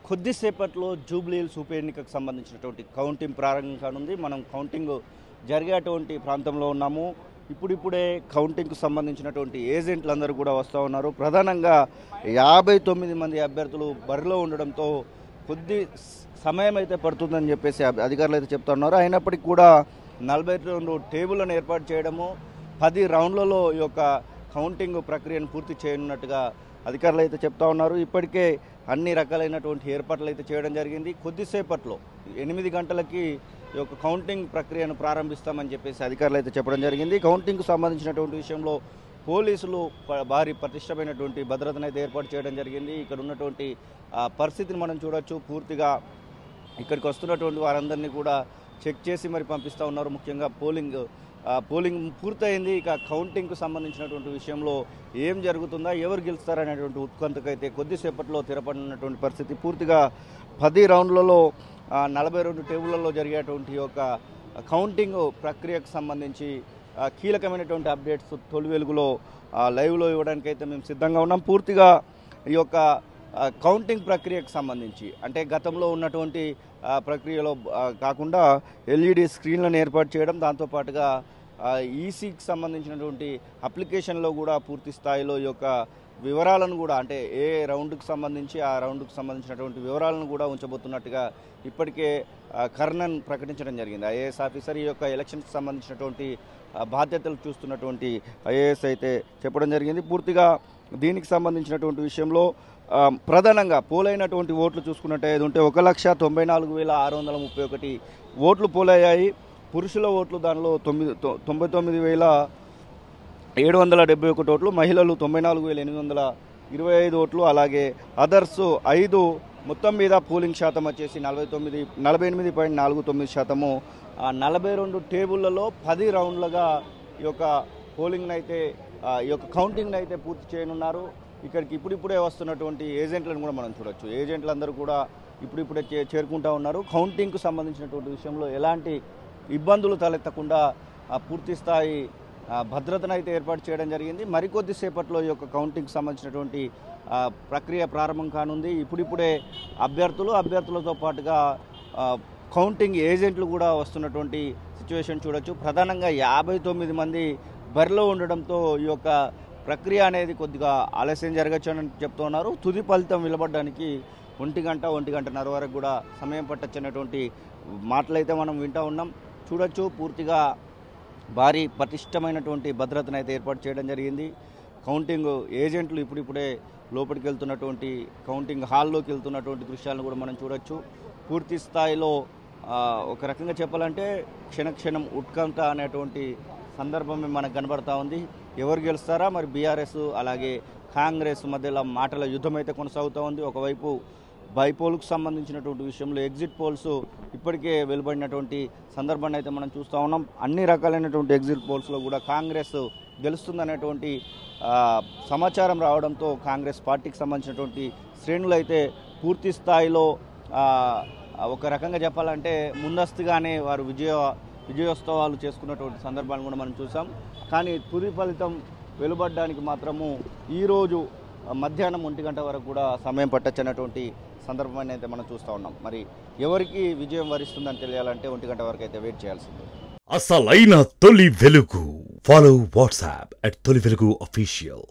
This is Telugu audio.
కొద్దిసేపట్లో జూబ్లీ హిల్స్ ఉప ఎన్నికకు సంబంధించినటువంటి కౌంటింగ్ ప్రారంభం కానుంది. మనం కౌంటింగ్ జరిగేటువంటి ప్రాంతంలో ఉన్నాము. ఇప్పుడిప్పుడే కౌంటింగ్కు సంబంధించినటువంటి ఏజెంట్లు అందరూ కూడా వస్తూ ఉన్నారు. ప్రధానంగా 59 మంది అభ్యర్థులు బరిలో ఉండడంతో కొద్ది సమయం అయితే పడుతుందని చెప్పేసి అధికారులు అయితే చెప్తా ఉన్నారు. అయినప్పటికీ కూడా 42 టేబుల్లను ఏర్పాటు చేయడము, 10 రౌండ్లలో ఈ యొక్క కౌంటింగ్ ప్రక్రియను పూర్తి చేయనున్నట్టుగా అధికారులు అయితే చెప్తా ఉన్నారు. ఇప్పటికే అన్ని రకాలైనటువంటి ఏర్పాట్లు అయితే చేయడం జరిగింది. కొద్దిసేపట్లో 8 గంటలకి ఈ యొక్క కౌంటింగ్ ప్రక్రియను ప్రారంభిస్తామని చెప్పేసి అధికారులు అయితే చెప్పడం జరిగింది. కౌంటింగ్కు సంబంధించినటువంటి విషయంలో పోలీసులు భారీ పటిష్టమైనటువంటి భద్రతను అయితే ఏర్పాటు చేయడం జరిగింది. ఇక్కడ ఉన్నటువంటి పరిస్థితిని మనం చూడొచ్చు. పూర్తిగా ఇక్కడికి వస్తున్నటువంటి వారందరినీ కూడా చెక్ చేసి మరి పంపిస్తూ ఉన్నారు. ముఖ్యంగా పోలింగ్ పూర్తయింది. ఇక కౌంటింగ్కు సంబంధించినటువంటి విషయంలో ఏం జరుగుతుందా, ఎవరు గెలుస్తారనేటువంటి ఉత్కంఠకైతే కొద్దిసేపట్లో తెరపడినటువంటి పరిస్థితి. పూర్తిగా 10 రౌండ్లలో 42 టేబుళ్లలో జరిగేటువంటి యొక్క కౌంటింగ్ ప్రక్రియకు సంబంధించి కీలకమైనటువంటి అప్డేట్స్ తొలి వెలుగులో లైవ్లో ఇవ్వడానికైతే మేము సిద్ధంగా ఉన్నాం. పూర్తిగా ఈ యొక్క కౌంటింగ్ ప్రక్రియకు సంబంధించి అంటే గతంలో ఉన్నటువంటి ప్రక్రియలో కాకుండా ఎల్ఈడి స్క్రీన్లను ఏర్పాటు చేయడం, దాంతోపాటుగా ఈసీకి సంబంధించినటువంటి అప్లికేషన్లో కూడా పూర్తి స్థాయిలో ఈ యొక్క వివరాలను కూడా అంటే ఏ రౌండ్కి సంబంధించి ఆ రౌండ్కి సంబంధించినటువంటి వివరాలను కూడా ఉంచబోతున్నట్టుగా ఇప్పటికే కర్ణన్ ప్రకటించడం జరిగింది. ఐఏఎస్ ఆఫీసర్ ఈ యొక్క ఎలక్షన్కి సంబంధించినటువంటి బాధ్యతలు చూస్తున్నటువంటి ఐఏఎస్ అయితే చెప్పడం జరిగింది. పూర్తిగా దీనికి సంబంధించినటువంటి విషయంలో ప్రధానంగా పోలైనటువంటి ఓట్లు చూసుకున్నట్టయితే ఉంటే 1,94,631 ఓట్లు పోలయ్యాయి. పురుషుల ఓట్లు దానిలో 99,771 ఓట్లు, మహిళలు 94,825 ఓట్లు, అలాగే అదర్స్ 5. మొత్తం మీద పోలింగ్ శాతం వచ్చేసి 48.49%. 42 టేబుళ్లలో 10 రౌండ్లుగా ఈ యొక్క పోలింగ్ని అయితే ఈ యొక్క కౌంటింగ్ని అయితే పూర్తి చేయనున్నారు. ఇక్కడికి ఇప్పుడిప్పుడే వస్తున్నటువంటి ఏజెంట్లను కూడా మనం చూడొచ్చు. ఏజెంట్లందరూ కూడా ఇప్పుడిప్పుడే చేరుకుంటూ ఉన్నారు. కౌంటింగ్కు సంబంధించినటువంటి విషయంలో ఎలాంటి ఇబ్బందులు తలెత్తకుండా పూర్తి స్థాయి భద్రతను అయితే ఏర్పాటు చేయడం జరిగింది. మరికొద్ది సేపట్లో ఈ యొక్క కౌంటింగ్కి సంబంధించినటువంటి ప్రక్రియ ప్రారంభం కానుంది. ఇప్పుడిప్పుడే అభ్యర్థులతో పాటుగా కౌంటింగ్ ఏజెంట్లు కూడా వస్తున్నటువంటి సిచ్యువేషన్ చూడొచ్చు. ప్రధానంగా 59 మంది బరిలో ఉండడంతో ఈ యొక్క ప్రక్రియ అనేది కొద్దిగా ఆలస్యం జరగచ్చు అని చెప్తున్నారు. తుది ఫలితం వెలువడడానికి 1 గంట 1.5 వరకు కూడా సమయం పట్టచ్చు అనేటువంటి మాటలైతే మనం వింటూ ఉన్నాం. చూడొచ్చు పూర్తిగా భారీ పటిష్టమైనటువంటి భద్రతను అయితే ఏర్పాటు చేయడం జరిగింది. కౌంటింగ్ ఏజెంట్లు ఇప్పుడిప్పుడే లోపలికి వెళ్తున్నటువంటి కౌంటింగ్ హాల్లోకి వెళ్తున్నటువంటి దృశ్యాలను కూడా మనం చూడొచ్చు. పూర్తి స్థాయిలో ఒక రకంగా చెప్పాలంటే క్షణక్షణం ఉత్కంఠ అనేటువంటి సందర్భమే మనకు కనబడతా ఉంది. ఎవరు గెలుస్తారా మరి బీఆర్ఎస్ అలాగే కాంగ్రెస్ మధ్యలో మాటల యుద్ధం అయితే కొనసాగుతూ ఉంది. ఒకవైపు బైపోల్కు సంబంధించినటువంటి విషయంలో ఎగ్జిట్ పోల్స్ ఇప్పటికే వెలువడినటువంటి సందర్భాన్ని అయితే మనం చూస్తూ ఉన్నాం. అన్ని రకాలైనటువంటి ఎగ్జిట్ పోల్స్లో కూడా కాంగ్రెస్ గెలుస్తుందనేటువంటి సమాచారం రావడంతో కాంగ్రెస్ పార్టీకి సంబంధించినటువంటి శ్రేణులు అయితే పూర్తి స్థాయిలో ఒక రకంగా చెప్పాలంటే ముందస్తుగానే వారు విజయోత్సవాలు చేసుకున్నటువంటి సందర్భాన్ని కూడా మనం చూసాం. కానీ తుది ఫలితం వెలువడడానికి మాత్రము ఈరోజు మధ్యాహ్నం 1 గంట వరకు కూడా సమయం పట్టచ్చన్నటువంటి సందర్భాన్ని అయితే మనం చూస్తూ ఉన్నాం. మరి ఎవరికి విజయం వరిస్తుందని తెలియాలంటే 1 గంట వరకు అయితే వెయిట్ చేయాల్సిందే. అసలైన తొలి వెలుగు. ఫాలో వాట్సాప్ @తొలి వెలుగు official.